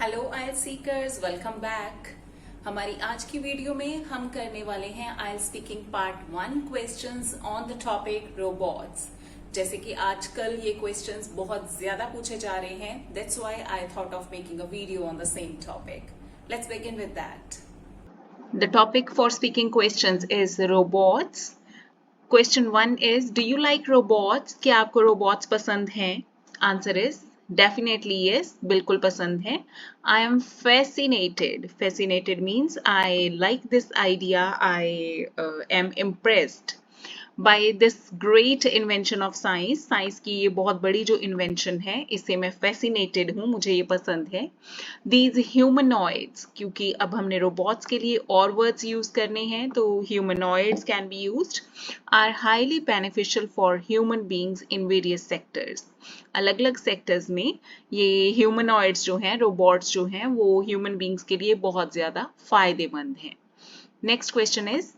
Hello आइल seekers, welcome back. हमारी आज की वीडियो में हम करने वाले हैं आइल speaking part 1 questions on the topic robots. जैसे कि आजकल ये क्वेश्चंस बहुत ज्यादा पूछे जा रहे हैं, that's why I thought of making a video on the same topic. Let's begin with that. The topic for speaking questions is robots. Question 1 is, do you like robots? क्या आपको robots पसंद हैं? Answer is definitely yes, बिल्कुल पसंद है. I am fascinated. Fascinated means I like this idea. I am impressed by this great invention of science. Science की ये बहुत बड़ी जो इन्वेंशन है, इससे मैं fascinated हूँ, मुझे ये पसंद है. These humanoids, क्योंकि अब हमने रोबोट्स के लिए और वर्ड्स यूज करने हैं, तो humanoids can be used, are highly beneficial for human beings in various sectors. अलग अलग सेक्टर्स में ये humanoids जो हैं, रोबोट्स जो हैं, वो ह्यूमन बींग्स के लिए बहुत ज्यादा फायदेमंद हैं. Next question is,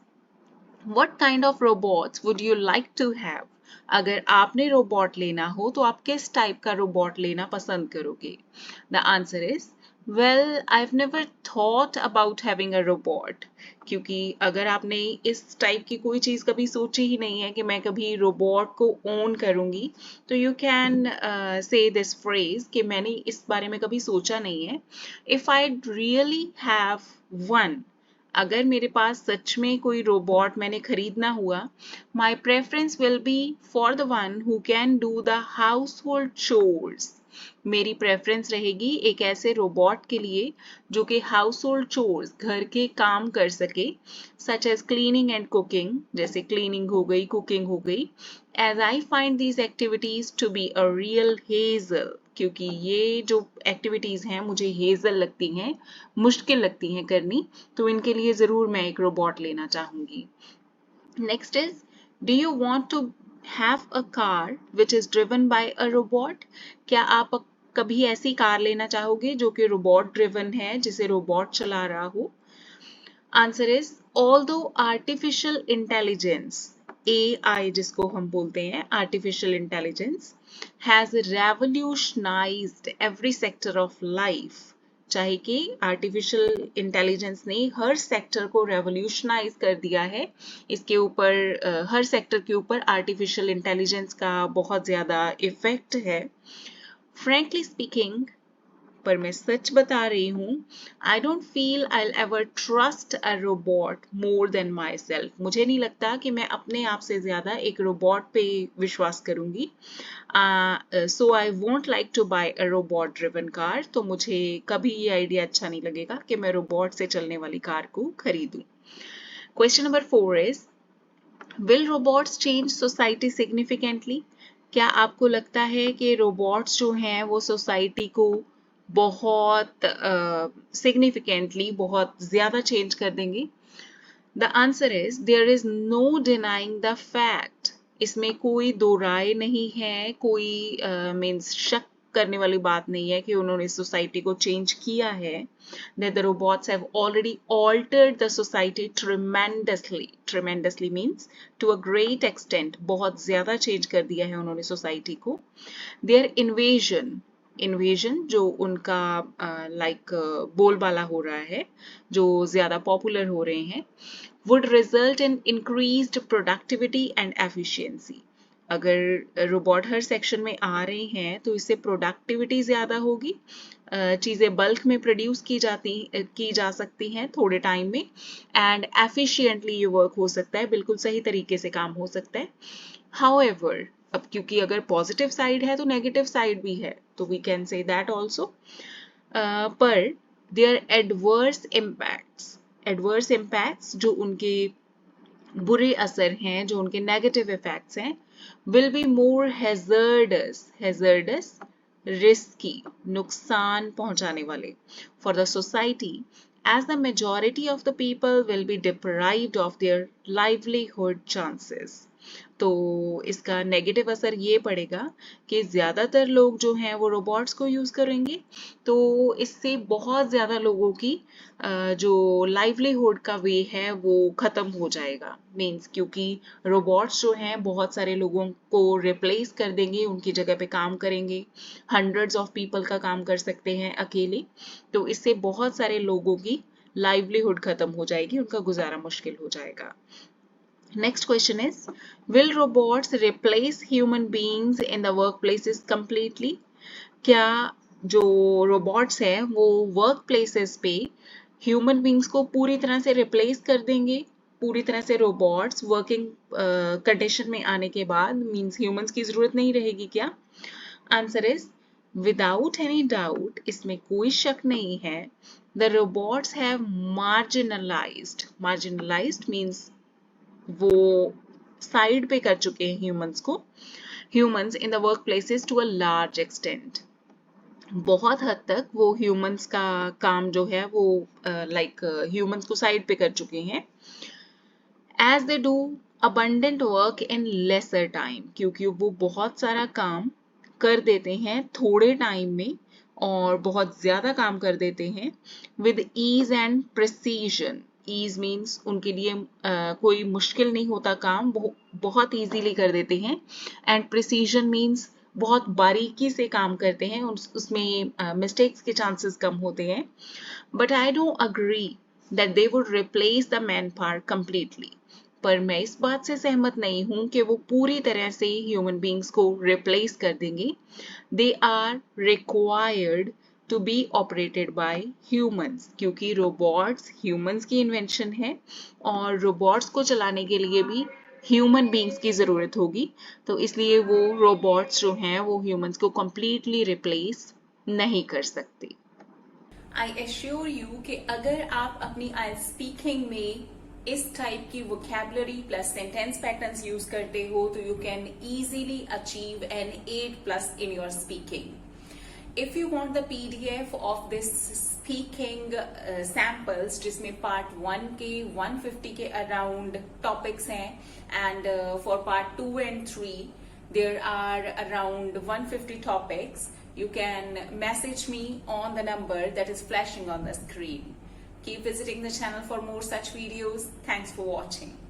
What kind of robots would you like to have? अगर आपने रोबोट लेना हो तो आप किस टाइप का रोबोट लेना पसंद करोगे? The answer is, well, I've never thought about having a robot. क्योंकि अगर आपने इस टाइप की कोई चीज कभी सोची ही नहीं है कि मैं कभी रोबोट को ओन करूंगी, तो you can say this phrase कि मैंने इस बारे में कभी सोचा नहीं है. If I'd really have one, अगर मेरे पास सच में कोई रोबोट मैंने खरीदना हुआ, my preference will be for the one who can do the house hold chores. मेरी प्रेफरेंस रहेगी एक ऐसे रोबोट के लिए जो कि हाउस होल्ड चोर्स, घर के काम कर सके, such as cleaning and cooking, जैसे क्लीनिंग हो गई, कुकिंग हो गई. As I find these activities to be a real hassle, क्योंकि ये जो एक्टिविटीज हैं मुझे हेजल लगती हैं, मुश्किल लगती हैं करनी, तो इनके लिए जरूर मैं एक रोबोट लेना चाहूंगी. Next is, do you want to have a car which is driven by a robot? क्या आप कभी ऐसी कार लेना चाहोगे जो कि रोबोट ड्रिवन है, जिसे रोबोट चला रहा हो? Answer is, although artificial intelligence, AI जिसको हम बोलते हैं, artificial intelligence, has revolutionized every sector of life. चाहे कि आर्टिफिशियल इंटेलिजेंस ने हर सेक्टर को रेवोल्यूशनाइज कर दिया है, इसके ऊपर हर सेक्टर के ऊपर आर्टिफिशियल इंटेलिजेंस का बहुत ज्यादा इफेक्ट है. फ्रैंकली स्पीकिंग, पर मैं सच बता रही हूँ, I don't feel I ever trust a robot more than my self. मुझे नहीं लगता कि मैं अपने आप से ज्यादा एक रोबोट पे विश्वास करूंगी. So I won't like to buy a robot driven car. तो मुझे कभी ये आइडिया अच्छा नहीं लगेगा कि मैं रोबोट से चलने वाली कार को खरीदूं. Question number 4 is, will robots change society significantly? क्या आपको लगता है कि रोबोट्स जो हैं वो सोसाइटी को बहुत सिग्निफिकेंटली, बहुत ज्यादा चेंज कर देंगे? The answer is, there is no denying the fact. इसमें कोई दो राय नहीं है, कोई मीन्स शक करने वाली बात नहीं है कि उन्होंने सोसाइटी को चेंज किया है. That the robots have already altered the society tremendously. Tremendously means to a great extent. बहुत ज्यादा चेंज कर दिया है उन्होंने सोसाइटी को. Their invasion जो उनका लाइक बोलबाला हो रहा है, जो ज्यादा पॉपुलर हो रहे हैं, would result in increased productivity and efficiency. अगर रोबोट हर सेक्शन में आ रहे हैं तो इससे प्रोडक्टिविटी ज्यादा होगी, चीजें बल्क में प्रोड्यूस की जा सकती हैं थोड़े टाइम में, एंड एफिशिएंटली ये वर्क हो सकता है, बिल्कुल सही तरीके से काम हो सकता है. हाउएवर, अब क्योंकि अगर पॉजिटिव साइड है तो नेगेटिव साइड भी है, तो we can say that also. पर देयर एडवर्स इम्पैक्ट्स जो उनके बुरे असर हैं, जो उनके नेगेटिव इफेक्ट्स हैं, will be more hazardous, risky, नुकसान पहुंचाने वाले, for the society, as the majority of the people will be deprived of their livelihood chances. तो इसका नेगेटिव असर ये पड़ेगा कि ज़्यादातर लोग जो हैं वो रोबोट्स को यूज़ करेंगे, तो इससे बहुत ज़्यादा लोगों की जो लाइवलीहुड का वे है वो ख़त्म हो जाएगा। मीन्स क्योंकि रोबोट्स जो हैं बहुत सारे लोगों को रिप्लेस कर देंगे, उनकी जगह पे काम करेंगे, हंड्रेड्स ऑफ पीपल का काम कर सकते हैं अकेले, तो इससे बहुत सारे लोगों की लाइवलीहुड ख़त्म हो जाएगी, उनका गुजारा मुश्किल हो जाएगा। Next question is, will robots replace human beings in the workplaces completely? क्या जो robots हैं वो वर्क प्लेसेस पे ह्यूमन बींग्स को पूरी तरह से रिप्लेस कर देंगे? पूरी तरह से रोबोट्स वर्किंग कंडीशन में आने के बाद मीन्स ह्यूमंस की जरूरत नहीं रहेगी क्या? Answer is without any doubt, इसमें कोई शक नहीं है। The robots have marginalised means वो साइड पे कर चुके हैं humans in the work places to a large extent. बहुत हद तक वो ह्यूमंस का काम जो है वो ह्यूमंस को साइड पे कर चुके हैं। As they do abundant work in lesser time, क्योंकि वो बहुत सारा काम कर देते हैं थोड़े टाइम में और बहुत ज्यादा काम कर देते हैं with ease and precision. Ease means उनके लिए कोई मुश्किल नहीं होता, काम बहुत इजीली कर देते हैं, एंड प्रिसीजन मीन्स बहुत बारीकी से काम करते हैं, उसमें मिस्टेक्स के चांसेस कम होते हैं। But I don't agree that they would replace the man power completely. पर मैं इस बात से सहमत नहीं हूं कि वो पूरी तरह से ह्यूमन बींग्स को रिप्लेस कर देंगे। They are required to be operated by humans, क्योंकि रोबोट्स ह्यूमंस की इन्वेंशन है और रोबोट्स को चलाने के लिए भी ह्यूमन बींग्स की जरूरत होगी, तो इसलिए वो रोबोट्स जो हैं वो ह्यूमंस को कंप्लीटली रिप्लेस नहीं कर सकते। आई एश्योर यू कि अगर आप अपनी आइल्स स्पीकिंग में इस टाइप की vocabulary plus sentence patterns use करते हो तो you can easily achieve N 8+ in your speaking. If you want the PDF of this speaking samples जिसमें part 1 के 150 के around topics हैं and for part 2 and 3 there are around 150 topics, you can message me on the number that is flashing on the screen. Keep visiting the channel for more such videos. Thanks for watching.